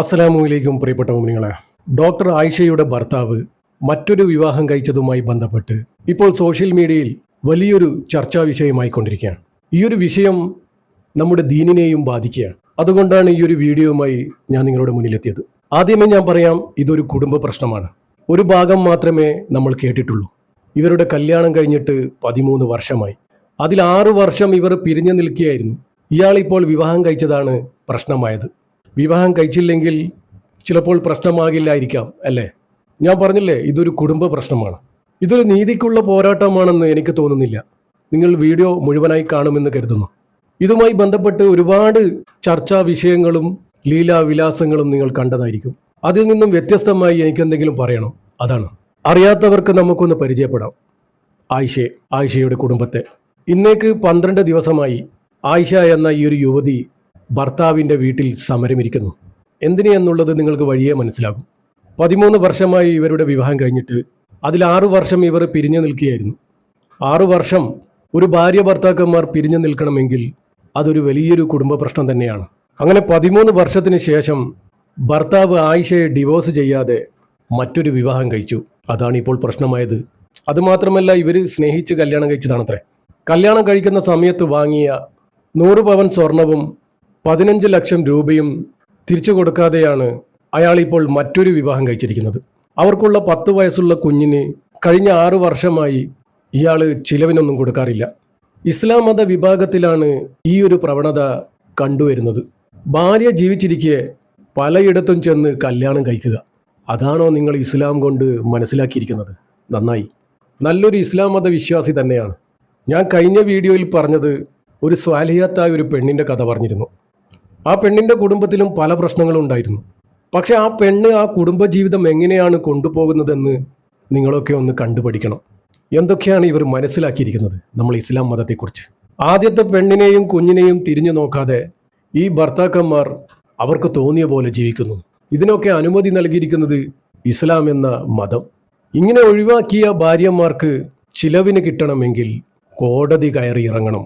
അസ്സലാമു പ്രിയപ്പെട്ട മുഅ്മിനീങ്ങളെ. ഡോക്ടർ ആയിഷയുടെ ഭർത്താവ് മറ്റൊരു വിവാഹം കഴിച്ചതുമായി ബന്ധപ്പെട്ട് ഇപ്പോൾ സോഷ്യൽ മീഡിയയിൽ വലിയൊരു ചർച്ചാ വിഷയമായിക്കൊണ്ടിരിക്കുകയാണ്. ഈ ഒരു വിഷയം നമ്മുടെ ദീനിനെയും ബാധിക്കുകയാണ്. അതുകൊണ്ടാണ് ഈ ഒരു വീഡിയോയുമായി ഞാൻ നിങ്ങളുടെ മുന്നിലെത്തിയത്. ആദ്യമേ ഞാൻ പറയാം, ഇതൊരു കുടുംബ പ്രശ്നമാണ്. ഒരു ഭാഗം മാത്രമേ നമ്മൾ കേട്ടിട്ടുള്ളൂ. ഇവരുടെ കല്യാണം കഴിഞ്ഞിട്ട് 13 വർഷമായി. അതിൽ 6 വർഷം ഇവർ പിരിഞ്ഞു നിൽക്കുകയായിരുന്നു. ഇയാളിപ്പോൾ വിവാഹം കഴിച്ചതാണ് പ്രശ്നമായത്. വിവാഹം കഴിച്ചില്ലെങ്കിൽ ചിലപ്പോൾ പ്രശ്നമാകില്ലായിരിക്കാം, അല്ലേ? ഞാൻ പറഞ്ഞില്ലേ, ഇതൊരു കുടുംബ പ്രശ്നമാണ്. ഇതൊരു നീതിക്കുള്ള പോരാട്ടമാണെന്ന് എനിക്ക് തോന്നുന്നില്ല. നിങ്ങൾ വീഡിയോ മുഴുവനായി കാണുമെന്ന് കരുതുന്നു. ഇതുമായി ബന്ധപ്പെട്ട് ഒരുപാട് ചർച്ചാ വിഷയങ്ങളും ലീലാവിലാസങ്ങളും നിങ്ങൾ കണ്ടതായിരിക്കും. അതിൽ നിന്നും വ്യത്യസ്തമായി എനിക്കെന്തെങ്കിലും പറയണം. അതാണ്, അറിയാത്തവർക്ക് നമുക്കൊന്ന് പരിചയപ്പെടാം. ആയിഷയുടെ കുടുംബത്തെ. ഇന്നേക്ക് 12 ദിവസമായി ആയിഷ എന്ന ഈ ഒരു യുവതി ഭർത്താവിൻ്റെ വീട്ടിൽ സമരമിരിക്കുന്നു. എന്തിനെന്നുള്ളത് നിങ്ങൾക്ക് വഴിയേ മനസ്സിലാകും. 13 വർഷമായി ഇവരുടെ വിവാഹം കഴിഞ്ഞിട്ട് അതിൽ 6 വർഷം ഇവർ പിരിഞ്ഞു നിൽക്കുകയായിരുന്നു. 6 വർഷം ഒരു ഭാര്യ ഭർത്താക്കന്മാർ പിരിഞ്ഞു നിൽക്കണമെങ്കിൽ അതൊരു വലിയൊരു കുടുംബ പ്രശ്നം തന്നെയാണ്. അങ്ങനെ 13 വർഷത്തിന് ശേഷം ഭർത്താവ് ആയിഷയെ ഡിവോഴ്സ് ചെയ്യാതെ മറ്റൊരു വിവാഹം കഴിച്ചു. അതാണ് ഇപ്പോൾ പ്രശ്നമായത്. അതുമാത്രമല്ല, ഇവർ സ്നേഹിച്ച് കല്യാണം കഴിച്ചതാണത്രേ. കല്യാണം കഴിക്കുന്ന സമയത്ത് വാങ്ങിയ 100 പവൻ സ്വർണവും 15 ലക്ഷം രൂപയും തിരിച്ചു കൊടുക്കാതെയാണ് അയാളിപ്പോൾ മറ്റൊരു വിവാഹം കഴിച്ചിരിക്കുന്നത്. അവർക്കുള്ള 10 വയസ്സുള്ള കുഞ്ഞിന് കഴിഞ്ഞ 6 വർഷമായി ഇയാൾ ചിലവിനൊന്നും കൊടുക്കാറില്ല. ഇസ്ലാം മത വിഭാഗത്തിലാണ് ഈ ഒരു പ്രവണത കണ്ടുവരുന്നത്. ഭാര്യ ജീവിച്ചിരിക്കെ പലയിടത്തും ചെന്ന് കല്യാണം കഴിക്കുക. അതാണോ നിങ്ങൾ ഇസ്ലാം കൊണ്ട് മനസ്സിലാക്കിയിരിക്കുന്നത്? നന്നായി, നല്ലൊരു ഇസ്ലാം മത വിശ്വാസി തന്നെയാണ്. ഞാൻ കഴിഞ്ഞ വീഡിയോയിൽ പറഞ്ഞത് ഒരു സ്വാലിഹത്തായ ഒരു പെണ്ണിൻ്റെ കഥ പറഞ്ഞിരുന്നു. ആ പെണ്ണിൻ്റെ കുടുംബത്തിലും പല പ്രശ്നങ്ങളും ഉണ്ടായിരുന്നു. പക്ഷെ ആ പെണ്ണ് ആ കുടുംബജീവിതം എങ്ങനെയാണ് കൊണ്ടുപോകുന്നതെന്ന് നിങ്ങളൊക്കെ ഒന്ന് കണ്ടുപഠിക്കണം. എന്തൊക്കെയാണ് ഇവർ മനസ്സിലാക്കിയിരിക്കുന്നത് നമ്മൾ ഇസ്ലാം മതത്തെക്കുറിച്ച്? ആദ്യത്തെ പെണ്ണിനെയും കുഞ്ഞിനെയും തിരിഞ്ഞു നോക്കാതെ ഈ ഭർത്താക്കന്മാർ അവർക്ക് തോന്നിയ പോലെ ജീവിക്കുന്നു. ഇതിനൊക്കെ അനുമതി നൽകിയിരിക്കുന്നത് ഇസ്ലാം എന്ന മതം. ഇങ്ങനെ ഒഴിവാക്കിയ ഭാര്യമാർക്ക് ചിലവിന് കിട്ടണമെങ്കിൽ കോടതി കയറി ഇറങ്ങണം.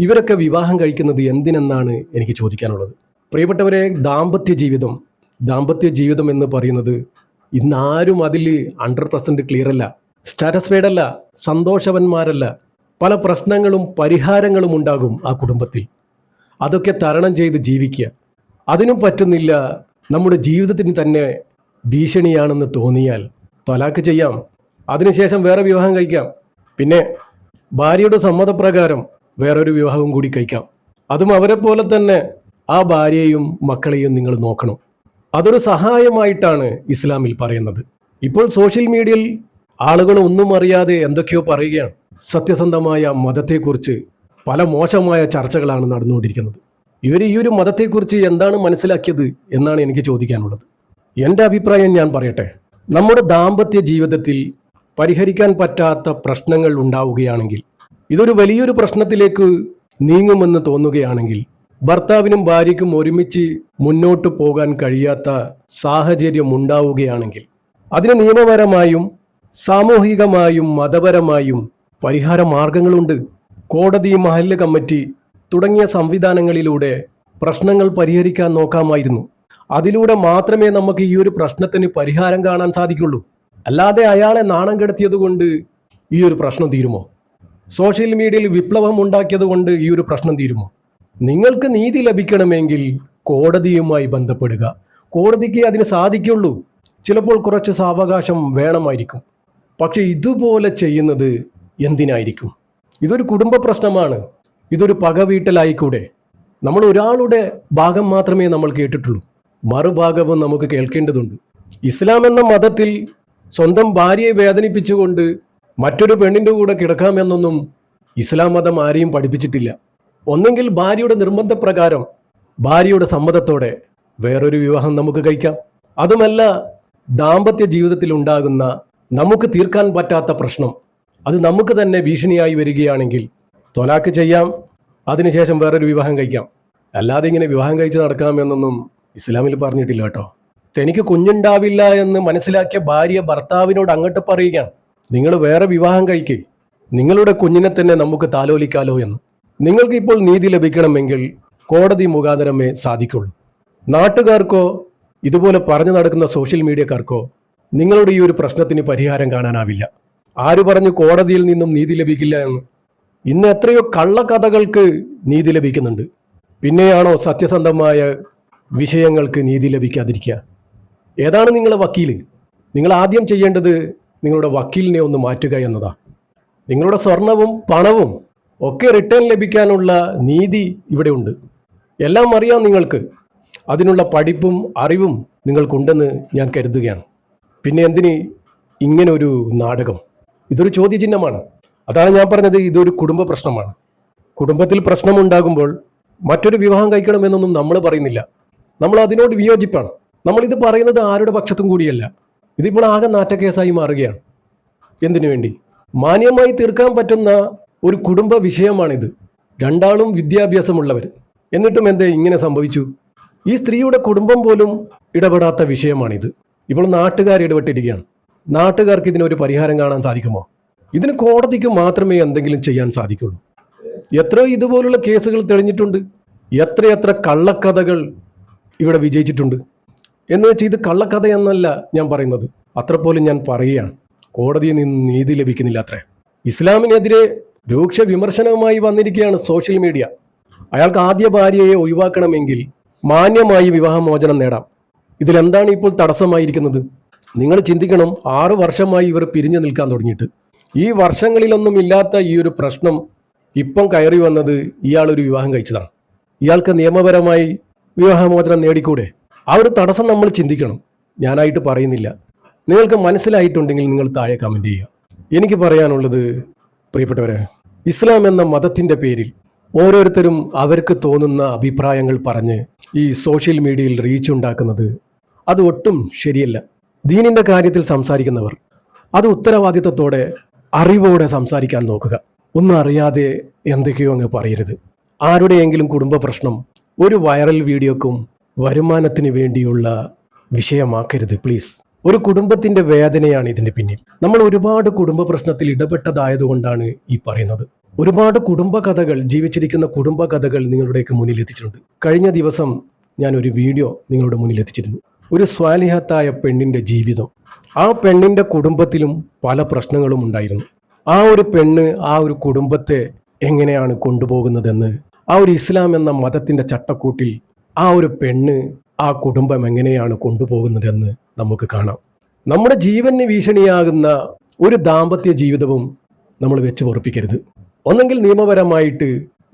ഇവരൊക്കെ വിവാഹം കഴിക്കുന്നത് എന്തിനെന്നാണ് എനിക്ക് ചോദിക്കാനുള്ളത്. പ്രിയപ്പെട്ടവരെ, ദാമ്പത്യ ജീവിതം എന്ന് പറയുന്നത് ഇന്നാരും അതിൽ 100% ക്ലിയർ അല്ല, സാറ്റിസ്ഫൈഡ് അല്ല, സന്തോഷവന്മാരല്ല. പല പ്രശ്നങ്ങളും പരിഹാരങ്ങളും ഉണ്ടാകും ആ കുടുംബത്തിൽ. അതൊക്കെ തരണം ചെയ്ത് ജീവിക്കുക. അതിനും പറ്റുന്നില്ല, നമ്മുടെ ജീവിതത്തിന് തന്നെ ഭീഷണിയാണെന്ന് തോന്നിയാൽ ത്വലാഖ് ചെയ്യാം. അതിനുശേഷം വേറെ വിവാഹം കഴിക്കാം. പിന്നെ ഭാര്യയുടെ സമ്മതപ്രകാരം വേറൊരു വിവാഹവും കൂടി കഴിക്കാം. അതും അവരെ പോലെ തന്നെ ആ ഭാര്യയെയും മക്കളെയും നിങ്ങൾ നോക്കണം. അതൊരു സഹായമായിട്ടാണ് ഇസ്ലാമിൽ പറയുന്നത്. ഇപ്പോൾ സോഷ്യൽ മീഡിയയിൽ ആളുകൾ ഒന്നും അറിയാതെ എന്തൊക്കെയോ പറയുകയാണ്. സത്യസന്ധമായ മതത്തെക്കുറിച്ച് പല മോശമായ ചർച്ചകളാണ് നടന്നുകൊണ്ടിരിക്കുന്നത്. ഇവർ ഈ ഒരു മതത്തെക്കുറിച്ച് എന്താണ് മനസ്സിലാക്കിയത് എന്നാണ് എനിക്ക് ചോദിക്കാനുള്ളത്. എൻ്റെ അഭിപ്രായം ഞാൻ പറയട്ടെ. നമ്മുടെ ദാമ്പത്യ ജീവിതത്തിൽ പരിഹരിക്കാൻ പറ്റാത്ത പ്രശ്നങ്ങൾ ഉണ്ടാവുകയാണെങ്കിൽ, ഇതൊരു വലിയൊരു പ്രശ്നത്തിലേക്ക് നീങ്ങുമെന്ന് തോന്നുകയാണെങ്കിൽ, ഭർത്താവിനും ഭാര്യയ്ക്കും ഒരുമിച്ച് മുന്നോട്ട് പോകാൻ കഴിയാത്ത സാഹചര്യം ഉണ്ടാവുകയാണെങ്കിൽ, അതിന് നിയമപരമായും സാമൂഹികമായും മതപരമായും പരിഹാര മാർഗങ്ങളുണ്ട്. കോടതി, മഹല്ല് കമ്മിറ്റി തുടങ്ങിയ സംവിധാനങ്ങളിലൂടെ പ്രശ്നങ്ങൾ പരിഹരിക്കാൻ നോക്കാമായിരുന്നു. അതിലൂടെ മാത്രമേ നമുക്ക് ഈ ഒരു പ്രശ്നത്തിന് പരിഹാരം കാണാൻ സാധിക്കുള്ളൂ. അല്ലാതെ അയാളെ നാണം കെടുത്തിയത് കൊണ്ട് ഈ ഒരു പ്രശ്നം തീരുമോ? സോഷ്യൽ മീഡിയയിൽ വിപ്ലവം ഉണ്ടാക്കിയത് കൊണ്ട് ഈ ഒരു പ്രശ്നം തീരുമോ? നിങ്ങൾക്ക് നീതി ലഭിക്കണമെങ്കിൽ കോടതിയുമായി ബന്ധപ്പെടുക. കോടതിക്ക് അതിന് സാധിക്കുള്ളൂ. ചിലപ്പോൾ കുറച്ച് സാവകാശം വേണമായിരിക്കും. പക്ഷെ ഇതുപോലെ ചെയ്യുന്നത് എന്തിനായിരിക്കും? ഇതൊരു കുടുംബ പ്രശ്നമാണ്. ഇതൊരു പകവീട്ടലായിക്കൂടെ? നമ്മൾ ഒരാളുടെ ഭാഗം മാത്രമേ നമ്മൾ കേട്ടിട്ടുള്ളൂ, മറുഭാഗവും നമുക്ക് കേൾക്കേണ്ടതുണ്ട്. ഇസ്ലാം എന്ന മതത്തിൽ സ്വന്തം ഭാര്യയെ വേദനിപ്പിച്ചുകൊണ്ട് മറ്റൊരു പെണ്ണിൻ്റെ കൂടെ കിടക്കാമെന്നൊന്നും ഇസ്ലാം മതം ആരെയും പഠിപ്പിച്ചിട്ടില്ല. ഒന്നെങ്കിൽ ഭാര്യയുടെ നിർബന്ധപ്രകാരം, ഭാര്യയുടെ സമ്മതത്തോടെ വേറൊരു വിവാഹം നമുക്ക് കഴിക്കാം. അതുമല്ല, ദാമ്പത്യ ജീവിതത്തിൽ ഉണ്ടാകുന്ന നമുക്ക് തീർക്കാൻ പറ്റാത്ത പ്രശ്നം അത് നമുക്ക് തന്നെ ഭീഷണിയായി വരികയാണെങ്കിൽ ത്വലാഖ് ചെയ്യാം. അതിനുശേഷം വേറൊരു വിവാഹം കഴിക്കാം. അല്ലാതെ ഇങ്ങനെ വിവാഹം കഴിച്ച് നടക്കാമെന്നൊന്നും ഇസ്ലാമിൽ പറഞ്ഞിട്ടില്ല കേട്ടോ. തനിക്ക് കുഞ്ഞുണ്ടാവില്ല എന്ന് മനസ്സിലാക്കിയ ഭാര്യ ഭർത്താവിനോട് അങ്ങോട്ട് പറയുകയാണ്, നിങ്ങൾ വേറെ വിവാഹം കഴിക്കേ, നിങ്ങളുടെ കുഞ്ഞിനെ തന്നെ നമുക്ക് താലോലിക്കാലോ എന്ന്. നിങ്ങൾക്ക് ഇപ്പോൾ നീതി ലഭിക്കണമെങ്കിൽ കോടതി മുഖാന്തരമേ സാധിക്കുള്ളൂ. നാട്ടുകാർക്കോ ഇതുപോലെ പറഞ്ഞു നടക്കുന്ന സോഷ്യൽ മീഡിയക്കാർക്കോ നിങ്ങളുടെ ഈ ഒരു പ്രശ്നത്തിന് പരിഹാരം കാണാനാവില്ല. ആര് പറഞ്ഞു കോടതിയിൽ നിന്നും നീതി ലഭിക്കില്ല എന്ന്? ഇന്ന് എത്രയോ കള്ളക്കഥകൾക്ക് നീതി ലഭിക്കുന്നുണ്ട്. പിന്നെയാണോ സത്യസന്ധമായ വിഷയങ്ങൾക്ക് നീതി ലഭിക്കാതിരിക്കുക? ഏതാണ് നിങ്ങളെ വക്കീൽ? നിങ്ങൾ ആദ്യം ചെയ്യേണ്ടത് നിങ്ങളുടെ വക്കീലിനെ ഒന്ന് മാറ്റുക എന്നതാണ്. നിങ്ങളുടെ സ്വർണവും പണവും ഒക്കെ റിട്ടേൺ ലഭിക്കാനുള്ള നീതി ഇവിടെ ഉണ്ട്. എല്ലാം അറിയാം നിങ്ങൾക്ക്. അതിനുള്ള പഠിപ്പും അറിവും നിങ്ങൾക്കുണ്ടെന്ന് ഞാൻ കരുതുകയാണ്. പിന്നെ എന്തിന് ഇങ്ങനെ ഒരു നാടകം? ഇതൊരു ചോദ്യചിഹ്നമാണ്. അതാണ് ഞാൻ പറഞ്ഞത്, ഇതൊരു കുടുംബ പ്രശ്നമാണ്. കുടുംബത്തിൽ പ്രശ്നമുണ്ടാകുമ്പോൾ മറ്റൊരു വിവാഹം കഴിക്കണമെന്നൊന്നും നമ്മൾ പറയുന്നില്ല. നമ്മൾ അതിനോട് വിയോജിപ്പാണ്. നമ്മളിത് പറയുന്നത് ആരുടെ പക്ഷത്തും കൂടിയല്ല. ഇതിപ്പോൾ ആകെ നാറ്റക്കേസായി മാറുകയാണ്. എന്തിനു വേണ്ടി? മാന്യമായി തീർക്കാൻ പറ്റുന്ന ഒരു കുടുംബ വിഷയമാണിത്. രണ്ടാളും വിദ്യാഭ്യാസമുള്ളവർ. എന്നിട്ടും എന്തേ ഇങ്ങനെ സംഭവിച്ചു? ഈ സ്ത്രീയുടെ കുടുംബം പോലും ഇടപെടാത്ത വിഷയമാണിത്. ഇപ്പോൾ നാട്ടുകാർ ഇടപെട്ടിരിക്കുകയാണ്. നാട്ടുകാർക്ക് ഇതിനൊരു പരിഹാരം കാണാൻ സാധിക്കുമോ? ഇതിന് കോടതിക്ക് മാത്രമേ എന്തെങ്കിലും ചെയ്യാൻ സാധിക്കുള്ളൂ. എത്രയോ ഇതുപോലുള്ള കേസുകൾ തെളിഞ്ഞിട്ടുണ്ട്. എത്രയെത്ര കള്ളക്കഥകൾ ഇവിടെ വിജയിച്ചിട്ടുണ്ട്. എന്ന് വെച്ച് ഇത് കള്ളക്കഥ എന്നല്ല ഞാൻ പറയുന്നത്. അത്ര പോലും ഞാൻ പറയുകയാണ്, കോടതിയിൽ നിന്ന് നീതി ലഭിക്കുന്നില്ല അത്രേ. ഇസ്ലാമിനെതിരെ രൂക്ഷ വിമർശനവുമായി വന്നിരിക്കുകയാണ് സോഷ്യൽ മീഡിയ. അയാൾക്ക് ആദ്യ ഭാര്യയെ ഒഴിവാക്കണമെങ്കിൽ മാന്യമായി വിവാഹമോചനം നേടാം. ഇതിലെന്താണ് ഇപ്പോൾ തടസ്സമായിരിക്കുന്നത്? നിങ്ങൾ ചിന്തിക്കണം. 6 വർഷമായി ഇവർ പിരിഞ്ഞു നിൽക്കാൻ തുടങ്ങിയിട്ട്. ഈ വർഷങ്ങളിലൊന്നും ഇല്ലാത്ത ഈ ഒരു പ്രശ്നം ഇപ്പം കയറി വന്നത് ഇയാളൊരു വിവാഹം കഴിച്ചതാണ്. ഇയാൾക്ക് നിയമപരമായി വിവാഹമോചനം നേടിക്കൂടെ? ആ ഒരു തടസ്സം നമ്മൾ ചിന്തിക്കണം. ഞാനായിട്ട് പറയുന്നില്ല. നിങ്ങൾക്ക് മനസ്സിലായിട്ടുണ്ടെങ്കിൽ നിങ്ങൾ താഴെ കമൻറ്റ് ചെയ്യുക. എനിക്ക് പറയാനുള്ളത്, പ്രിയപ്പെട്ടവരെ, ഇസ്ലാം എന്ന മതത്തിൻ്റെ പേരിൽ ഓരോരുത്തരും അവർക്ക് തോന്നുന്ന അഭിപ്രായങ്ങൾ പറഞ്ഞ് ഈ സോഷ്യൽ മീഡിയയിൽ റീച്ച് ഉണ്ടാക്കുന്നത് അത് ഒട്ടും ശരിയല്ല. ദീനിൻ്റെ കാര്യത്തിൽ സംസാരിക്കുന്നവർ അത് ഉത്തരവാദിത്തത്തോടെ അറിവോടെ സംസാരിക്കാൻ നോക്കുക. ഒന്നും അറിയാതെ എന്തൊക്കെയോ അങ്ങ് പറയരുത്. ആരുടെയെങ്കിലും കുടുംബ പ്രശ്നം ഒരു വൈറൽ വീഡിയോക്കും വരുമാനത്തിന് വേണ്ടിയുള്ള വിഷയമാക്കരുത് പ്ലീസ്. ഒരു കുടുംബത്തിൻ്റെ വേദനയാണ് ഇതിൻ്റെ പിന്നിൽ. നമ്മൾ ഒരുപാട് കുടുംബ പ്രശ്നത്തിൽ ഇടപെട്ടതായതുകൊണ്ടാണ് ഈ പറയുന്നത്. ഒരുപാട് കുടുംബ കഥകൾ, ജീവിച്ചിരിക്കുന്ന കുടുംബ കഥകൾ നിങ്ങളുടെയൊക്കെ മുന്നിൽ എത്തിച്ചിട്ടുണ്ട്. കഴിഞ്ഞ ദിവസം ഞാൻ ഒരു വീഡിയോ നിങ്ങളുടെ മുന്നിൽ എത്തിച്ചിരുന്നു. ഒരു സ്വാലിഹത്തായ പെണ്ണിൻ്റെ ജീവിതം. ആ പെണ്ണിൻ്റെ കുടുംബത്തിലും പല പ്രശ്നങ്ങളും ഉണ്ടായിരുന്നു. ആ ഒരു പെണ്ണ് ആ ഒരു കുടുംബത്തെ എങ്ങനെയാണ് കൊണ്ടുപോകുന്നതെന്ന്, ആ ഒരു ഇസ്ലാം എന്ന മതത്തിൻ്റെ ചട്ടക്കൂട്ടിൽ ആ ഒരു പെണ്ണ് ആ കുടുംബം എങ്ങനെയാണ് കൊണ്ടുപോകുന്നതെന്ന് നമുക്ക് കാണാം. നമ്മുടെ ജീവന് ഭീഷണിയാകുന്ന ഒരു ദാമ്പത്യ ജീവിതവും നമ്മൾ വെച്ച് പൊറുപ്പിക്കരുത്. ഒന്നെങ്കിൽ നിയമപരമായിട്ട്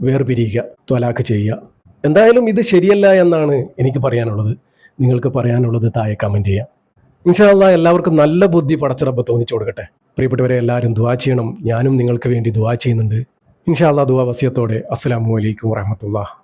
വേർപിരിയുക, ത്വലാഖ് ചെയ്യുക. എന്തായാലും ഇത് ശരിയല്ല എന്നാണ് എനിക്ക് പറയാനുള്ളത്. നിങ്ങൾക്ക് പറയാനുള്ളത് താഴെ കമൻറ്റ് ചെയ്യാം. ഇൻഷാ അല്ലാഹ് എല്ലാവർക്കും നല്ല ബുദ്ധി പടച്ച റബ്ബ് തോന്നിച്ചു കൊടുക്കട്ടെ. പ്രിയപ്പെട്ടവരെ, എല്ലാവരും ദുആ ചെയ്യണം. ഞാനും നിങ്ങൾക്ക് വേണ്ടി ദുആ ചെയ്യുന്നുണ്ട്. ഇൻഷാ അല്ലാഹ് ദുആ വസിയത്തോടെ. അസ്സലാമു അലൈക്കും വറഹ്മത്തുള്ളാഹി.